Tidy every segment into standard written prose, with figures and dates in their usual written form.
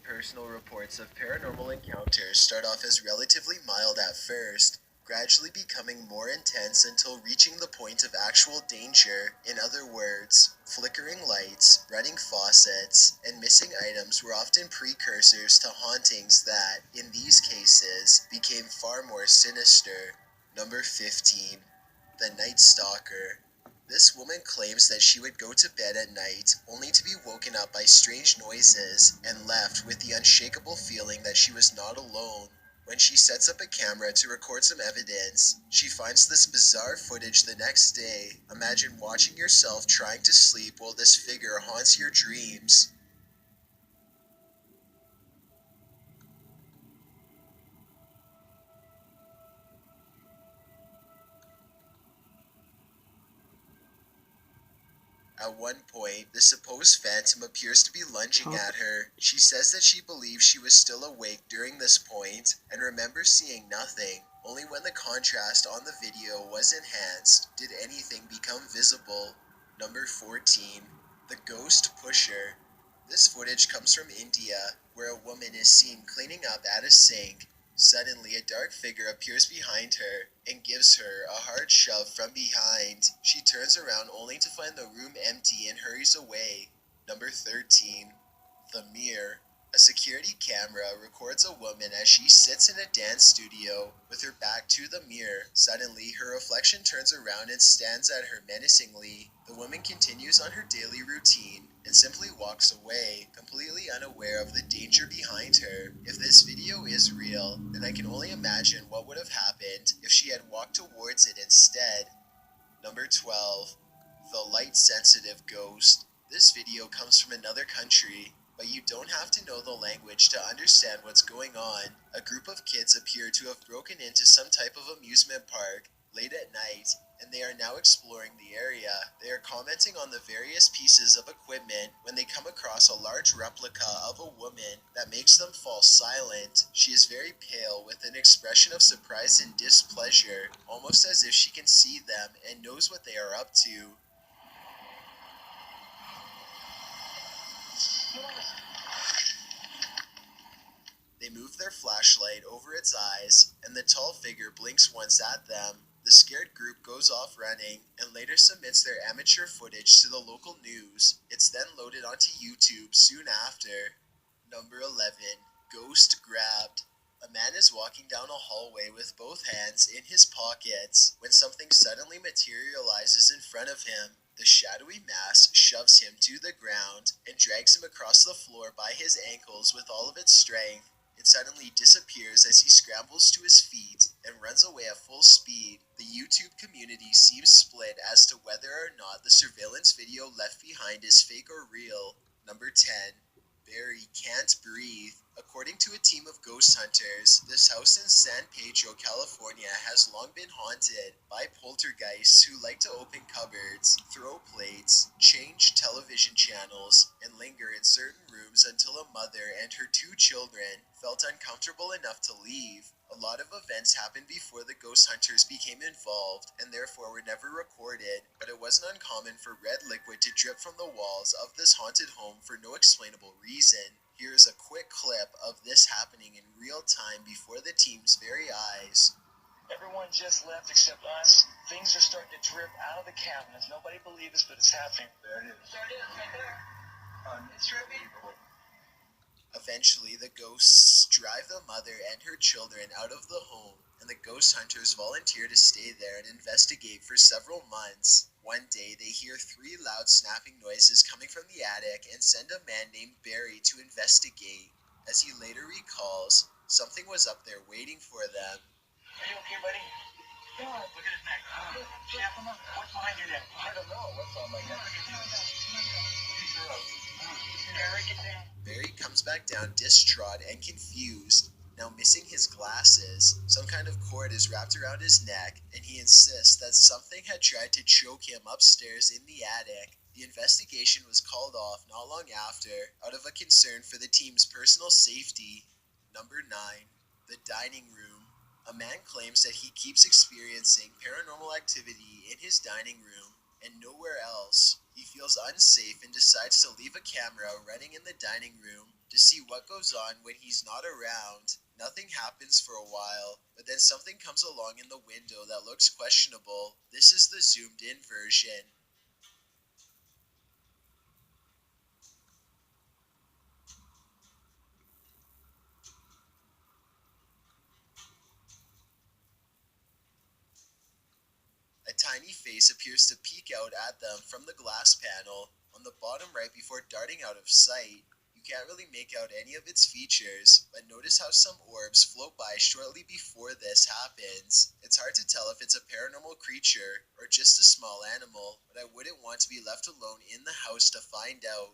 Personal reports of paranormal encounters start off as relatively mild at first, gradually becoming more intense until reaching the point of actual danger. In other words, flickering lights, running faucets, and missing items were often precursors to hauntings that, in these cases, became far more sinister. Number 15. The Night Stalker. This woman claims that she would go to bed at night only to be woken up by strange noises and left with the unshakable feeling that she was not alone. When she sets up a camera to record some evidence, she finds this bizarre footage the next day. Imagine watching yourself trying to sleep while this figure haunts your dreams. At one point, the supposed phantom appears to be lunging at her. She says that she believes she was still awake during this point and remembers seeing nothing. Only when the contrast on the video was enhanced did anything become visible. Number 14. The Ghost Pusher. This footage comes from India, where a woman is seen cleaning up at a sink. Suddenly, a dark figure appears behind her and gives her a hard shove from behind. She turns around only to find the room empty and hurries away. Number 13. The Mirror. A security camera records a woman as she sits in a dance studio with her back to the mirror. Suddenly, her reflection turns around and stands at her menacingly. The woman continues on her daily routine and simply walks away, completely unaware of the danger behind her. If this video is real, then I can only imagine what would have happened if she had walked towards it instead. Number 12. The Light-Sensitive Ghost. This video comes from another country, but you don't have to know the language to understand what's going on. A group of kids appear to have broken into some type of amusement park late at night, and they are now exploring the area. They are commenting on the various pieces of equipment when they come across a large replica of a woman that makes them fall silent. She is very pale with an expression of surprise and displeasure, almost as if she can see them and knows what they are up to. They move their flashlight over its eyes, and the tall figure blinks once at them. The scared group goes off running, and later submits their amateur footage to the local news. It's then loaded onto YouTube soon after. Number 11. Ghost Grabbed. A man is walking down a hallway with both hands in his pockets when something suddenly materializes in front of him. The shadowy mass shoves him to the ground and drags him across the floor by his ankles with all of its strength. It suddenly disappears as he scrambles to his feet and runs away at full speed. The YouTube community seems split as to whether or not the surveillance video left behind is fake or real. Number 10. Barry Can't Breathe. According to a team of ghost hunters, this house in San Pedro, California has long been haunted by poltergeists who like to open cupboards, throw plates, change television channels, and linger in certain rooms until a mother and her two children felt uncomfortable enough to leave. A lot of events happened before the ghost hunters became involved and therefore were never recorded, but it wasn't uncommon for red liquid to drip from the walls of this haunted home for no explainable reason. Here's a quick clip of this happening in real time before the team's very eyes. Everyone just left except us. Things are starting to drip out of the cabinets. Nobody believes this, but it's happening. There it is. There it is, right there. It's dripping. Eventually, the ghosts drive the mother and her children out of the home, and the ghost hunters volunteer to stay there and investigate for several months. One day, they hear 3 loud snapping noises coming from the attic and send a man named Barry to investigate. As he later recalls, something was up there waiting for them. Are you okay, buddy? Yeah. Look at his neck. Snap him up. What's behind your neck? I don't know. What's on my neck? Barry, get down. Barry comes back down distraught and confused, now missing his glasses. Some kind of cord is wrapped around his neck, and he insists that something had tried to choke him upstairs in the attic. The investigation was called off not long after, out of a concern for the team's personal safety. Number 9. The Dining Room. A man claims that he keeps experiencing paranormal activity in his dining room and nowhere else. He feels unsafe and decides to leave a camera running in the dining room. to see what goes on when he's not around. Nothing happens for a while, but then something comes along in the window that looks questionable. This is the zoomed in version. A tiny face appears to peek out at them from the glass panel on the bottom right before darting out of sight. You can't really make out any of its features, but notice how some orbs float by shortly before this happens. It's hard to tell if it's a paranormal creature or just a small animal, but I wouldn't want to be left alone in the house to find out.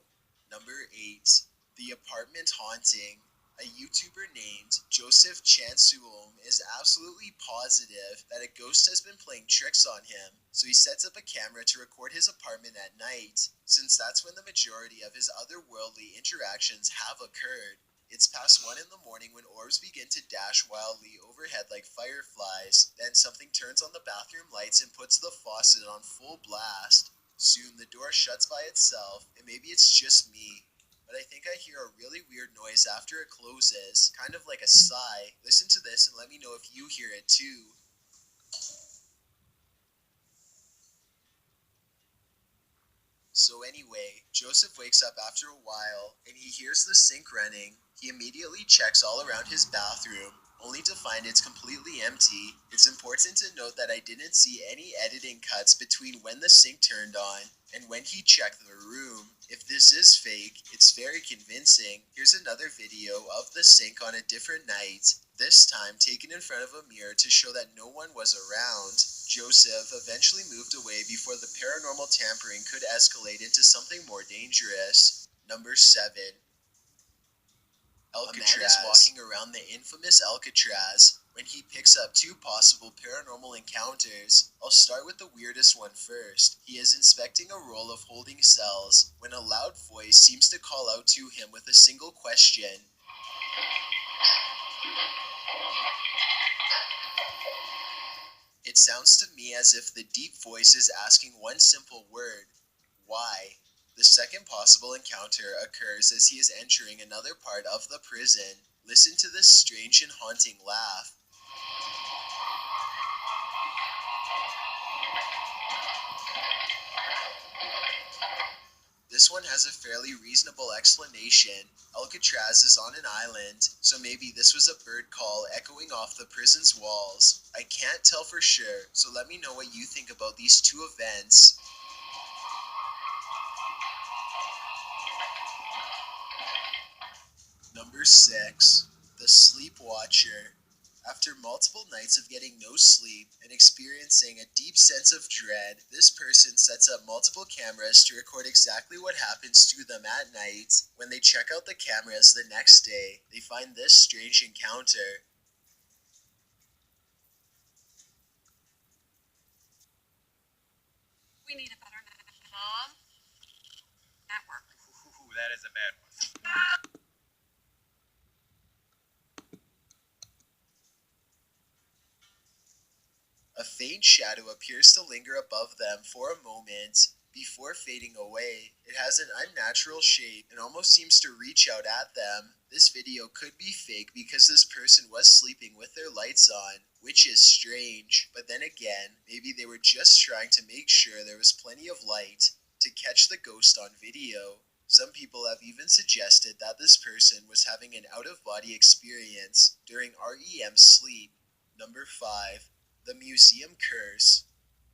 Number 8. The Apartment Haunting. A YouTuber named Joseph Chansuom is absolutely positive that a ghost has been playing tricks on him, so he sets up a camera to record his apartment at night, since that's when the majority of his otherworldly interactions have occurred. It's past 1 in the morning when orbs begin to dash wildly overhead like fireflies, then something turns on the bathroom lights and puts the faucet on full blast. Soon the door shuts by itself, and maybe it's just me, but I think I hear a really weird noise after it closes, kind of like a sigh. Listen to this and let me know if you hear it too. So anyway, Joseph wakes up after a while, and he hears the sink running. He immediately checks all around his bathroom, only to find it's completely empty. It's important to note that I didn't see any editing cuts between when the sink turned on and when he checked the room. If this is fake, it's very convincing. Here's another video of the sink on a different night, this time taken in front of a mirror to show that no one was around. Joseph eventually moved away before the paranormal tampering could escalate into something more dangerous. Number 7. Alcatraz. A man is walking around the infamous Alcatraz when he picks up 2 possible paranormal encounters. I'll start with the weirdest one first. He is inspecting a roll of holding cells when a loud voice seems to call out to him with a single question. It sounds to me as if the deep voice is asking one simple word: why? The second possible encounter occurs as he is entering another part of the prison. Listen to this strange and haunting laugh. This one has a fairly reasonable explanation. Alcatraz is on an island, so maybe this was a bird call echoing off the prison's walls. I can't tell for sure, so let me know what you think about these 2 events. Number 6. The Sleepwatcher. After multiple nights of getting no sleep and experiencing a deep sense of dread, this person sets up multiple cameras to record exactly what happens to them at night. When they check out the cameras the next day, they find this strange encounter. We need a better mom network. Ooh, that is a bad one. A faint shadow appears to linger above them for a moment before fading away. It has an unnatural shape and almost seems to reach out at them. This video could be fake because this person was sleeping with their lights on, which is strange. But then again, maybe they were just trying to make sure there was plenty of light to catch the ghost on video. Some people have even suggested that this person was having an out-of-body experience during REM sleep. Number 5. The Museum Curse.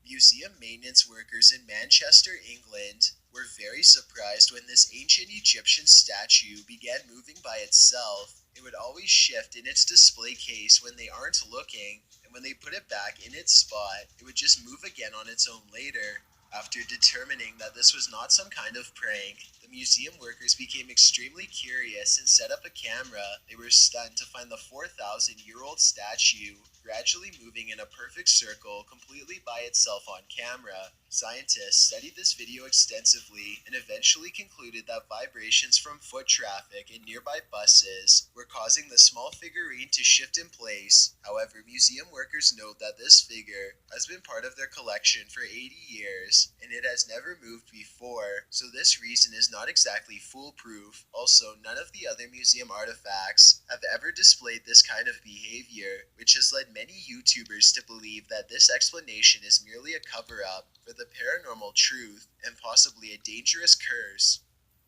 Museum maintenance workers in Manchester, England, were very surprised when this ancient Egyptian statue began moving by itself. It would always shift in its display case when they aren't looking, and when they put it back in its spot, it would just move again on its own later. After determining that this was not some kind of prank, the museum workers became extremely curious and set up a camera. They were stunned to find the 4,000-year-old statue gradually moving in a perfect circle completely by itself on camera. Scientists studied this video extensively and eventually concluded that vibrations from foot traffic in nearby buses were causing the small figurine to shift in place. However, museum workers note that this figure has been part of their collection for 80 years and it has never moved before, so this reason is not exactly foolproof. Also, none of the other museum artifacts have ever displayed this kind of behavior, which has led many YouTubers to believe that this explanation is merely a cover-up for the paranormal truth and possibly a dangerous curse.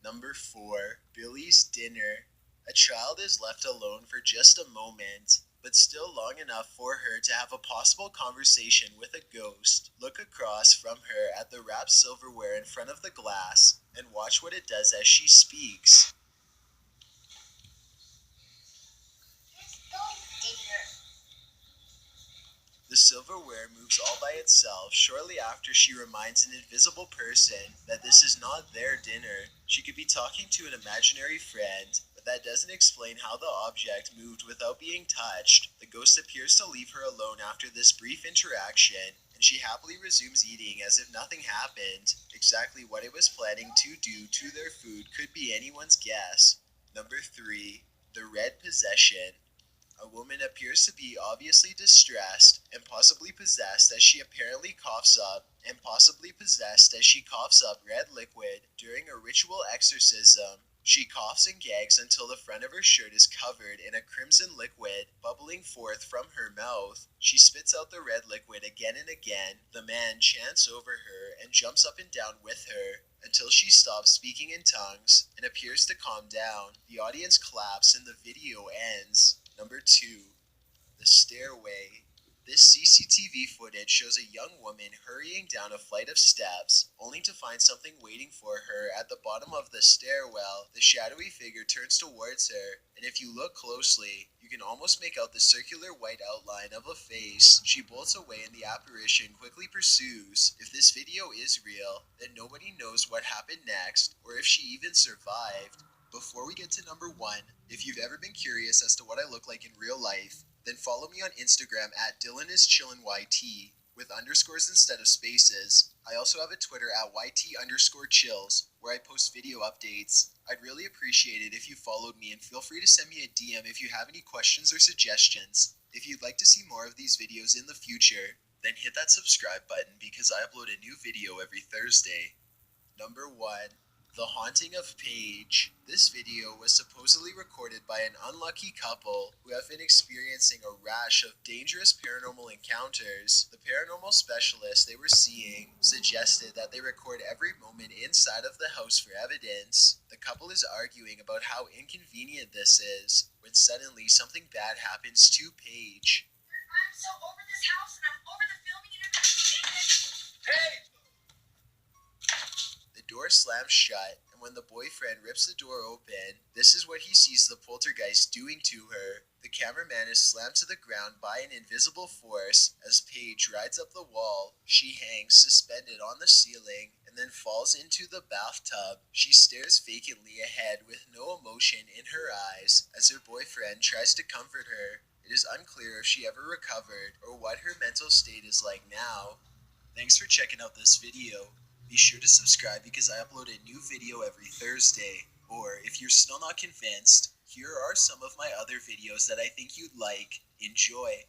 Number 4. Billy's Dinner. A child is left alone for just a moment, but still long enough for her to have a possible conversation with a ghost. Look across from her at the wrapped silverware in front of the glass and watch what it does as she speaks. The silverware moves all by itself shortly after she reminds an invisible person that this is not their dinner. She could be talking to an imaginary friend, but that doesn't explain how the object moved without being touched. The ghost appears to leave her alone after this brief interaction, and she happily resumes eating as if nothing happened. Exactly what it was planning to do to their food could be anyone's guess. Number 3. The Red Possession. A woman appears to be obviously distressed and possibly possessed as she coughs up red liquid during a ritual exorcism. She coughs and gags until the front of her shirt is covered in a crimson liquid bubbling forth from her mouth. She spits out the red liquid again and again. The man chants over her and jumps up and down with her until she stops speaking in tongues and appears to calm down. The audience claps and the video ends. Number 2. The Stairway. This CCTV footage shows a young woman hurrying down a flight of steps, only to find something waiting for her at the bottom of the stairwell. The shadowy figure turns towards her, and if you look closely, you can almost make out the circular white outline of a face. She bolts away and the apparition quickly pursues. If this video is real, then nobody knows what happened next, or if she even survived. Before we get to number 1, if you've ever been curious as to what I look like in real life, then follow me on Instagram at DylanIsChillinYT with underscores instead of spaces. I also have a Twitter at YT_chills where I post video updates. I'd really appreciate it if you followed me, and feel free to send me a DM if you have any questions or suggestions. If you'd like to see more of these videos in the future, then hit that subscribe button because I upload a new video every Thursday. Number 1. The Haunting of Paige. This video was supposedly recorded by an unlucky couple who have been experiencing a rash of dangerous paranormal encounters. The paranormal specialist they were seeing suggested that they record every moment inside of the house for evidence. The couple is arguing about how inconvenient this is when suddenly something bad happens to Paige. I'm so over this house and I'm over the filming and everything. Hey! The door slams shut, and when the boyfriend rips the door open, this is what he sees the poltergeist doing to her. The cameraman is slammed to the ground by an invisible force as Paige rides up the wall. She hangs suspended on the ceiling and then falls into the bathtub. She stares vacantly ahead with no emotion in her eyes as her boyfriend tries to comfort her. It is unclear if she ever recovered or what her mental state is like now. Thanks for checking out this video. Be sure to subscribe because I upload a new video every Thursday. Or if you're still not convinced, here are some of my other videos that I think you'd like. Enjoy!